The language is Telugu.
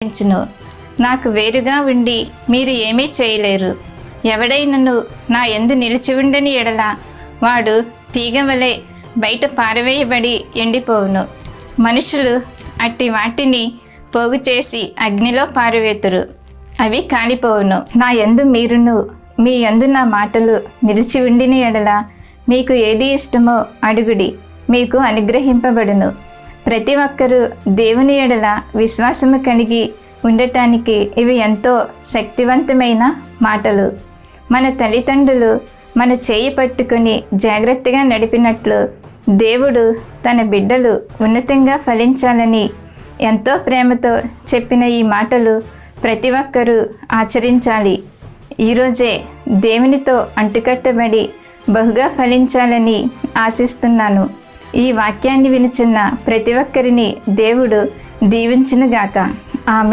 ఫలించును. నాకు వేరుగా ఉండి మీరు ఏమీ చేయలేరు. ఎవడైనను నా యందు నిలిచి ఉండని ఎడల వాడు తీగ వలె బయట పారవేయబడి ఎండిపోవును. మనుషులు అట్టి వాటిని పోగు చేసి అగ్నిలో పారవేతురు, అవి కాలిపోవును. నా యందు మీరును మీ యందు నా మాటలు నిలిచి ఉండిన ఎడల మీకు ఏది ఇష్టమో అడుగుడి, మీకు అనుగ్రహింపబడును. ప్రతి ఒక్కరూ దేవుని ఎడల విశ్వాసము కలిగి ఉండటానికి ఇవి ఎంతో శక్తివంతమైన మాటలు. మన తల్లిదండ్రులు మన చేయి పట్టుకుని జాగ్రత్తగా నడిపినట్లు దేవుడు తన బిడ్డలు ఉన్నతంగా ఫలించాలని ఎంతో ప్రేమతో చెప్పిన ఈ మాటలు ప్రతి ఒక్కరూ ఆచరించాలి. ఈరోజే దేవునితో అంటుకట్టబడి బహుగా ఫలించాలని ఆశిస్తున్నాను. ఈ వాక్యాన్ని వినుచున్న ప్రతి ఒక్కరిని దేవుడు దీవించునుగాక. ఆమె